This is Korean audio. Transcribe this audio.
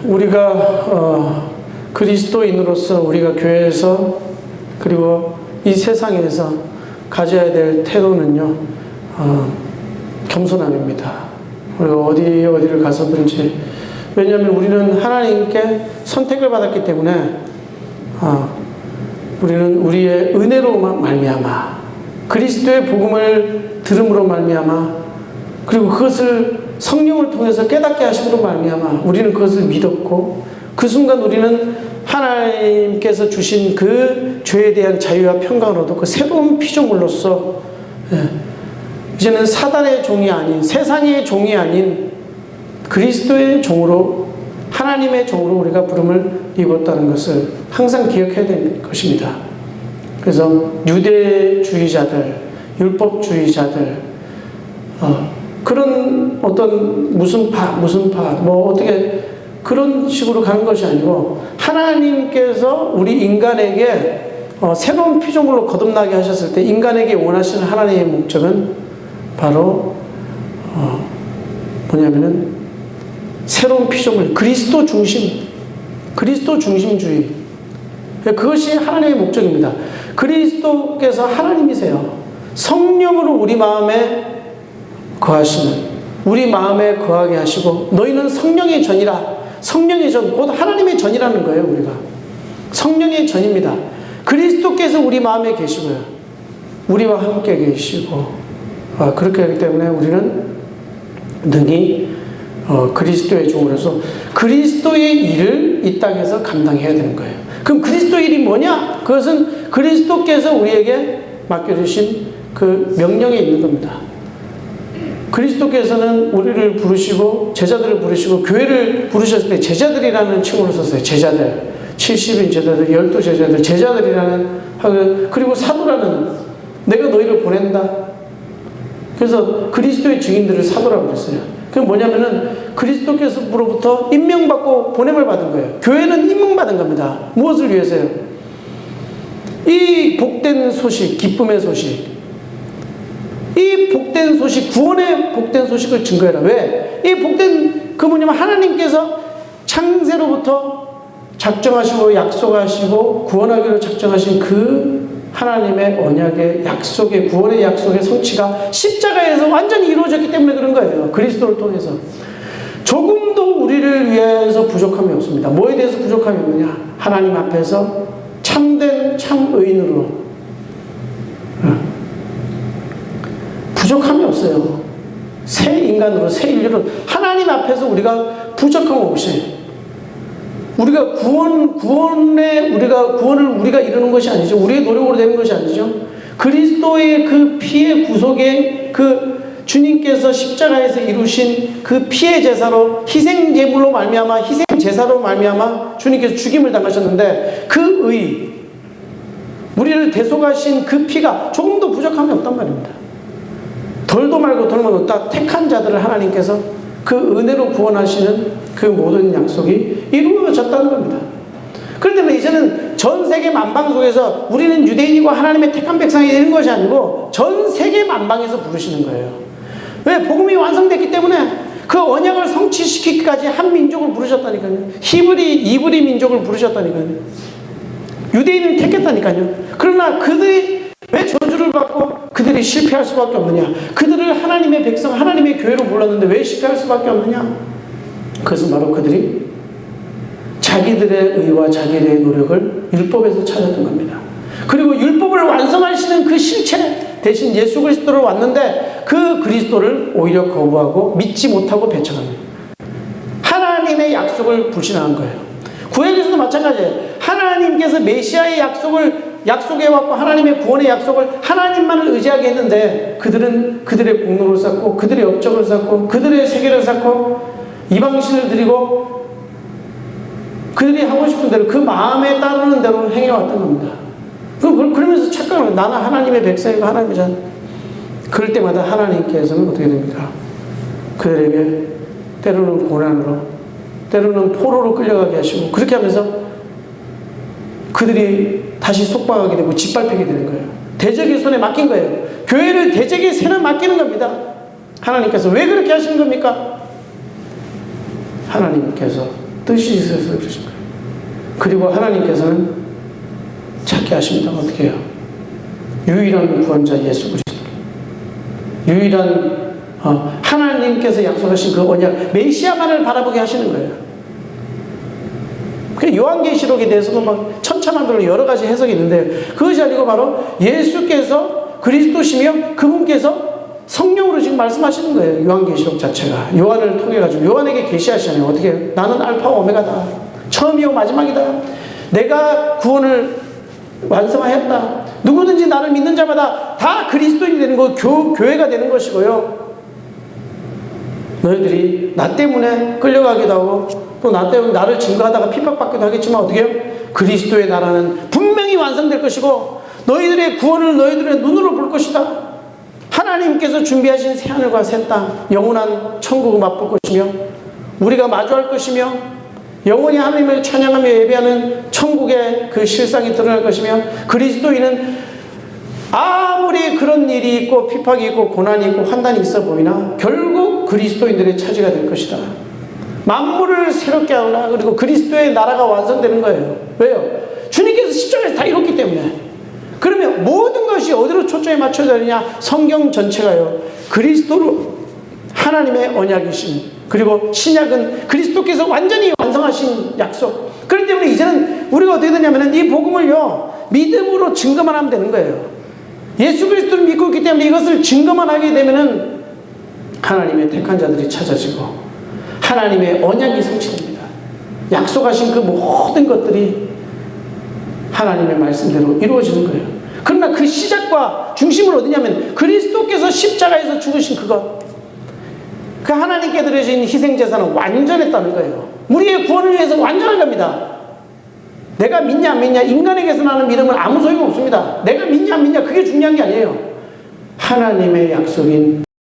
우리가 그리스도인으로서 우리가 교회에서 그리고 이 세상에서 가져야 될 태도는요, 겸손함입니다. 우리가 어디를 가서든지, 왜냐하면 우리는 하나님께 선택을 받았기 때문에 우리는 우리의 은혜로 말미암아, 그리스도의 복음을 들음으로 말미암아, 그리고 그것을 성령을 통해서 깨닫게 하심으로 말미암아 우리는 그것을 믿었고, 그 순간 우리는 하나님께서 주신 그 죄에 대한 자유와 평강을 얻고 그 새로운 피조물로서 이제는 사단의 종이 아닌, 세상의 종이 아닌 그리스도의 종으로, 하나님의 종으로 우리가 부름을 입었다는 것을 항상 기억해야 되는 것입니다. 그래서 유대주의자들, 율법주의자들, 그런 어떤 무슨 파, 뭐 어떻게 그런 식으로 가는 것이 아니고, 하나님께서 우리 인간에게 새로운 피조물로 거듭나게 하셨을 때 인간에게 원하시는 하나님의 목적은 바로 뭐냐면은 새로운 피조물, 그리스도 중심주의. 그것이 하나님의 목적입니다. 그리스도께서 하나님이세요. 성령으로 우리 마음에 거하시는, 우리 마음에 거하게 하시고, 너희는 성령의 전이라. 성령의 전, 곧 하나님의 전이라는 거예요. 우리가 성령의 전입니다. 그리스도께서 우리 마음에 계시고요, 우리와 함께 계시고, 그렇게 하기 때문에 우리는 능히 그리스도의 종으로서 그리스도의 일을 이 땅에서 감당해야 되는 거예요. 그럼 그리스도의 일이 뭐냐? 그것은 그리스도께서 우리에게 맡겨주신 그 명령에 있는 겁니다. 그리스도께서는 우리를 부르시고 제자들을 부르시고 교회를 부르셨을 때 제자들이라는 칭호를 썼어요. 제자들, 70인 제자들, 12제자들, 제자들이라는, 그리고 사도라는, 내가 너희를 보낸다. 그래서 그리스도의 증인들을 사도라고 그랬어요. 그게 뭐냐면은 그리스도께서로부터 임명받고 보냄을 받은 거예요. 교회는 임명받은 겁니다. 무엇을 위해서요? 이 복된 소식, 기쁨의 소식, 이 복된 소식, 구원의 복된 소식을 증거해라. 왜? 이 복된, 그 뭐냐면 하나님께서 창세로부터 작정하시고 약속하시고 구원하기로 작정하신 그 하나님의 언약의 약속의, 구원의 약속의 성취가 십자가에서 완전히 이루어졌기 때문에 그런 거예요. 그리스도를 통해서. 조금도 우리를 위해서 부족함이 없습니다. 뭐에 대해서 부족함이 없느냐? 하나님 앞에서 참된 참의인으로 부족함이 없어요. 새 인간으로, 새 인류로 하나님 앞에서 우리가 부족함 없이, 우리가 구원을 우리가 이루는 것이 아니죠. 우리의 노력으로 되는 것이 아니죠. 그리스도의 그 피의 구속의 그 주님께서 십자가에서 이루신 그 피의 제사로, 희생 제물로 말미암아, 희생 제사로 말미암아 주님께서 죽임을 당하셨는데, 그 의, 우리를 대속하신 그 피가 조금도 부족함이 없단 말입니다. 덜도 말고 덜만 없다. 택한 자들을 하나님께서 그 은혜로 구원하시는 그 모든 약속이 이루어졌다는 겁니다. 그런데 이제는 전 세계 만방 속에서 우리는 유대인이고 하나님의 택한 백성이 되는 것이 아니고 전 세계 만방에서 부르시는 거예요. 왜? 복음이 완성됐기 때문에 그 언약을 성취시키기까지 한 민족을 부르셨다니까요. 이브리 민족을 부르셨다니까요. 유대인을 택했다니까요. 그러나 그들이 왜 저주를 받고 그들이 실패할 수밖에 없느냐? 그들을 하나님의 백성, 하나님의 교회로 불렀는데 왜 실패할 수밖에 없느냐? 그것은 바로 그들이 자기들의 의와 자기들의 노력을 율법에서 찾았던 겁니다. 그리고 율법을 완성하시는 그 실체 대신 예수 그리스도로 왔는데 그 그리스도를 오히려 거부하고 믿지 못하고 배척합니다. 하나님의 약속을 불신한 거예요. 구약에서도 마찬가지예요. 하나님께서 메시아의 약속해왔고 하나님의 구원의 약속을 하나님만을 의지하게 했는데, 그들은 그들의 공로를 쌓고 그들의 업적을 쌓고 그들의 세계를 쌓고 이방신을 드리고 그들이 하고 싶은 대로 그 마음에 따르는 대로 행해왔던 겁니다. 그러면서 착각을, 나는 하나님의 백성이고 하나님의 자. 그럴 때마다 하나님께서는 어떻게 됩니까? 그들에게 때로는 고난으로, 때로는 포로로 끌려가게 하시고, 그렇게 하면서 그들이 다시 속박하게 되고 짓밟히게 되는 거예요. 대적의 손에 맡긴 거예요. 교회를 대적의 손에 맡기는 겁니다. 하나님께서 왜 그렇게 하시는 겁니까? 하나님께서 뜻이 있어서 그러신 거예요. 그리고 하나님께서는 찾게 하십니다. 어떻게 해요? 유일한 구원자 예수 그리스도, 유일한 하나님께서 약속하신 그 언약 메시아만을 바라보게 하시는 거예요. 그 요한계시록에 대해서도 막 천차만별로 여러 가지 해석이 있는데, 그것이 아니고 바로 예수께서 그리스도시며 그분께서 성령으로 지금 말씀하시는 거예요. 요한계시록 자체가 요한을 통해 가지고 요한에게 계시하시잖아요. 어떻게? 나는 알파와 오메가다. 처음이요 마지막이다. 내가 구원을 완성하였다. 누구든지 나를 믿는 자마다 다 그리스도인이 되는 거, 교회가 되는 것이고요. 너희들이 나 때문에 끌려가기도 하고 또 나 때문에 나를 증거하다가 핍박받기도 하겠지만 어떻게 해요? 그리스도의 나라는 분명히 완성될 것이고 너희들의 구원을 너희들의 눈으로 볼 것이다. 하나님께서 준비하신 새하늘과 새 땅, 영원한 천국을 맛볼 것이며 우리가 마주할 것이며 영원히 하나님을 찬양하며 예배하는 천국의 그 실상이 드러날 것이며, 그리스도인은 아무리 그런 일이 있고 핍박이 있고 고난이 있고 환난이 있어 보이나 결국 그리스도인들의 차지가 될 것이다. 만물을 새롭게 하라. 그리고 그리스도의 나라가 완성되는 거예요. 왜요? 주님께서 십자가에서 다 이뤘기 때문에. 그러면 모든 것이 어디로 초점이 맞춰져 있느냐? 성경 전체가요, 그리스도로 하나님의 언약이신, 그리고 신약은 그리스도께서 완전히 완성하신 약속. 그렇기 때문에 이제는 우리가 어떻게 되냐면 이 복음을요 믿음으로 증거만 하면 되는 거예요. 예수 그리스도를 믿고 있기 때문에 이것을 증거만 하게 되면은 하나님의 택한 자들이 찾아지고 하나님의 언약이 성취됩니다. 약속하신 그 모든 것들이 하나님의 말씀대로 이루어지는 거예요. 그러나 그 시작과 중심은 어디냐면 그리스도께서 십자가에서 죽으신 그것, 그 하나님께 드려진 희생제사는 완전했다는 거예요. 우리의 구원을 위해서 완전한 겁니다. 내가 믿냐 안 믿냐, 인간에게서 나는 믿음은 아무 소용 없습니다. 내가 믿냐 안 믿냐 그게 중요한 게 아니에요. 하나님의 약속인